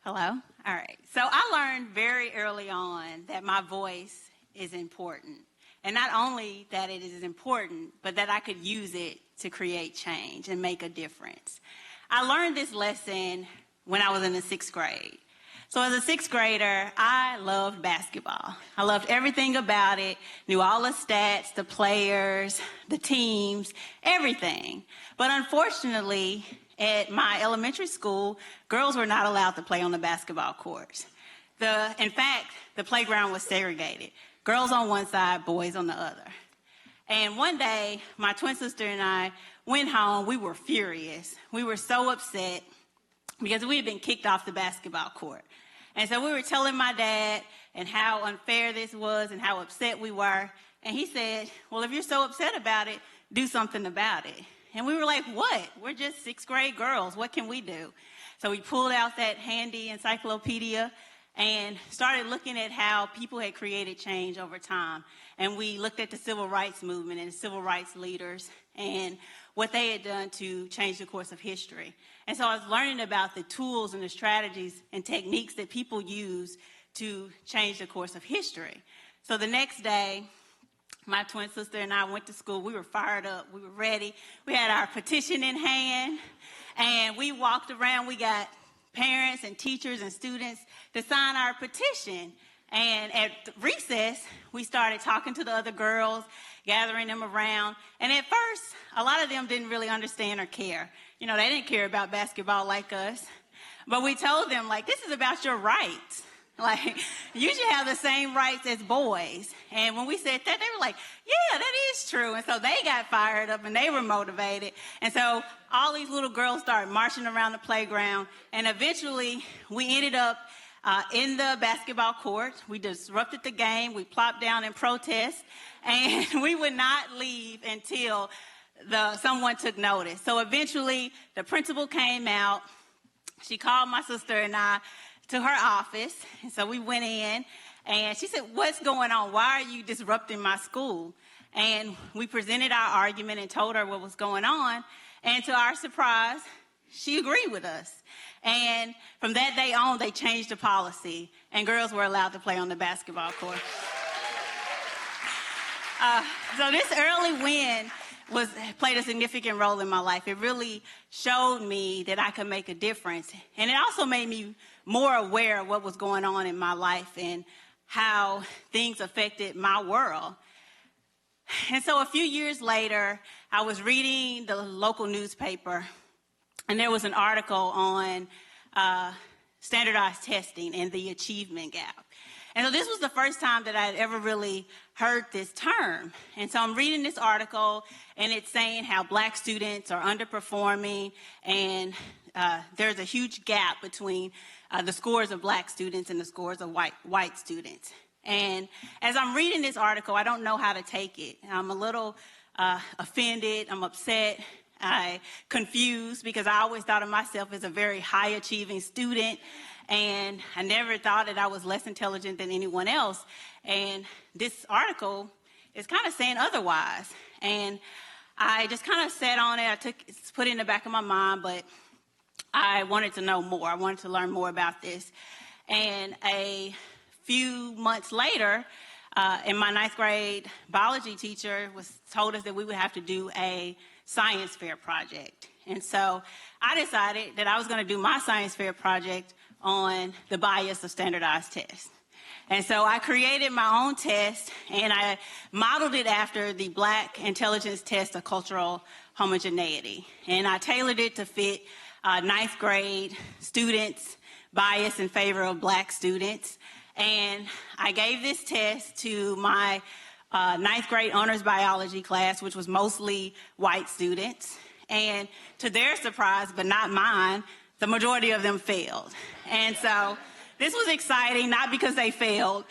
Hello? All right. So I learned very early on that my voice is important. And not only that it is important, but that I could use it to create change and make a difference. I learned this lesson when I was in the 6th grade. So as a 6th grader, I loved basketball. I loved everything about it, knew all the stats, the players, the teams, everything. But unfortunately, at my elementary school, girls were not allowed to play on the basketball courts. In fact, the playground was segregated. Girls on one side, boys on the other. And one day, my twin sister and I went home. We were furious. We were so upset because we had been kicked off the basketball court. And so we were telling my dad and how unfair this was and how upset we were. And he said, well, if you're so upset about it, do something about it. And we were like, what? We're just 6th grade girls. What can we do? So we pulled out that handy encyclopedia and started looking at how people had created change over time. And we looked at the civil rights movement and the civil rights leaders and what they had done to change the course of history. And so I was learning about the tools and the strategies and techniques that people use to change the course of history. So the next day, my twin sister and I went to school. We were fired up. We were ready. We had our petition in hand, and we walked around. We got parents and teachers and students to sign our petition. And at recess, we started talking to the other girls, gathering them around. And at first, a lot of them didn't really understand or care. You know, they didn't care about basketball like us. But we told them, like, this is about your rights. Like, you should have the same rights as boys. And when we said that, they were like, yeah, that is true. And so they got fired up and they were motivated. And so all these little girls started marching around the playground. And eventually, we ended up in the basketball court. We disrupted the game. We plopped down in protest. And we would not leave until someone took notice. So eventually, the principal came out. She called my sister and I to her office. And so we went in, and she said, what's going on? Why are you disrupting my school? And we presented our argument and told her what was going on. And to our surprise, she agreed with us. And from that day on, they changed the policy, and girls were allowed to play on the basketball court. So this early win played a significant role in my life. It really showed me that I could make a difference. And it also made me more aware of what was going on in my life and how things affected my world. And so a few years later, I was reading the local newspaper, and there was an article on standardized testing and the achievement gap. And so this was the first time that I had ever really heard this term. And so I'm reading this article, and it's saying how black students are underperforming, and there's a huge gap between the scores of black students and the scores of white students. And as I'm reading this article, I don't know how to take it. I'm a little offended. I'm upset. I'm confused because I always thought of myself as a very high-achieving student, and I never thought that I was less intelligent than anyone else. And this article is kind of saying otherwise. And I just kind of sat on it. Put it in the back of my mind, but I wanted to know more. I wanted to learn more about this. And a few months later, and my 9th grade biology teacher told us that we would have to do a science fair project. And so I decided that I was going to do my science fair project on the bias of standardized tests. And so I created my own test, and I modeled it after the Black Intelligence Test of Cultural Homogeneity. And I tailored it to fit 9th grade students' bias in favor of black students. And I gave this test to my 9th grade honors biology class, which was mostly white students. And to their surprise, but not mine, the majority of them failed. And so this was exciting, not because they failed,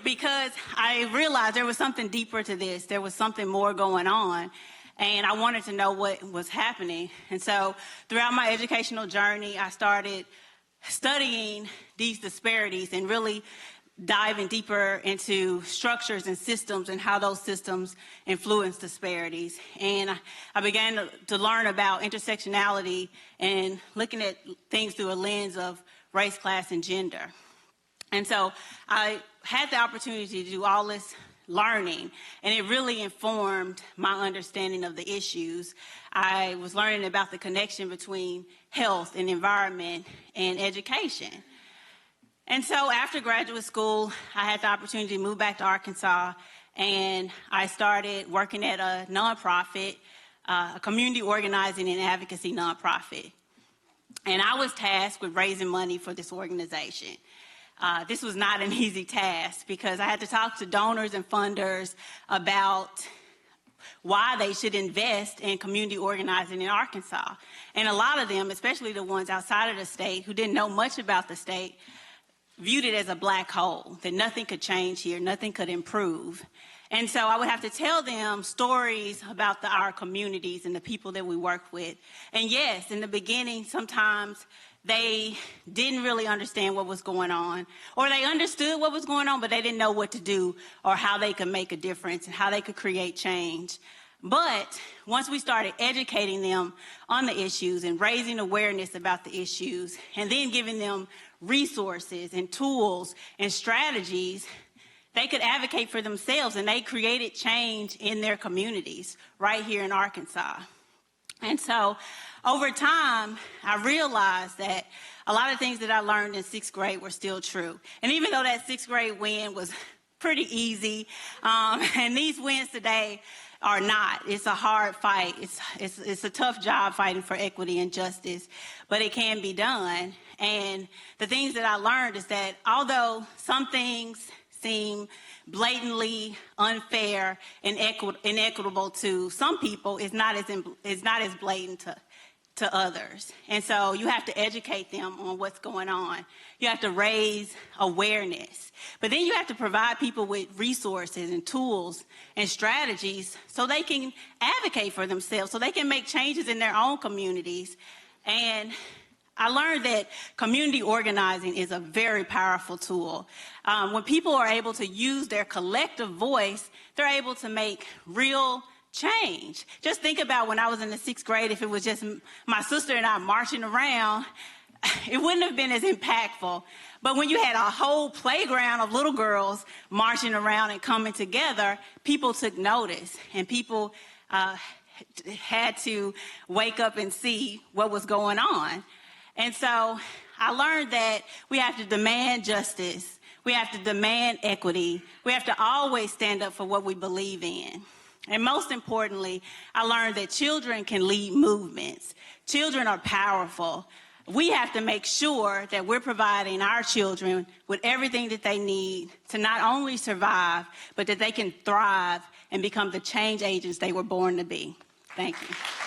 because I realized there was something deeper to this. There was something more going on, and I wanted to know what was happening. And so throughout my educational journey, I started studying these disparities and really diving deeper into structures and systems and how those systems influence disparities. And I began to learn about intersectionality and looking at things through a lens of race, class, and gender. And so I had the opportunity to do all this learning, and it really informed my understanding of the issues. I was learning about the connection between health and environment and education. And so after graduate school, I had the opportunity to move back to Arkansas, and I started working at a nonprofit, a community organizing and advocacy nonprofit. And I was tasked with raising money for this organization. This was not an easy task because I had to talk to donors and funders about why they should invest in community organizing in Arkansas. And a lot of them, especially the ones outside of the state who didn't know much about the state, viewed it as a black hole, that nothing could change here, nothing could improve. And so I would have to tell them stories about our communities and the people that we work with. And yes, in the beginning, sometimes they didn't really understand what was going on, or they understood what was going on, but they didn't know what to do or how they could make a difference and how they could create change. But once we started educating them on the issues and raising awareness about the issues, and then giving them resources and tools and strategies, they could advocate for themselves, and they created change in their communities right here in Arkansas. And so over time, I realized that a lot of things that I learned in sixth grade were still true. And even though that sixth grade win was pretty easy, and these wins today are not. It's a hard fight. It's a tough job fighting for equity and justice, but it can be done. And the things that I learned is that although some things seem blatantly unfair and inequitable to some people, it's not as blatant to others. And so you have to educate them on what's going on. You have to raise awareness. But then you have to provide people with resources and tools and strategies so they can advocate for themselves, so they can make changes in their own communities. And I learned that community organizing is a very powerful tool. When people are able to use their collective voice, they're able to make real change. Just think about when I was in the sixth grade, if it was just my sister and I marching around, it wouldn't have been as impactful. But when you had a whole playground of little girls marching around and coming together, people took notice, and people had to wake up and see what was going on. And so I learned that we have to demand justice. We have to demand equity. We have to always stand up for what we believe in. And most importantly, I learned that children can lead movements. Children are powerful. We have to make sure that we're providing our children with everything that they need to not only survive, but that they can thrive and become the change agents they were born to be. Thank you.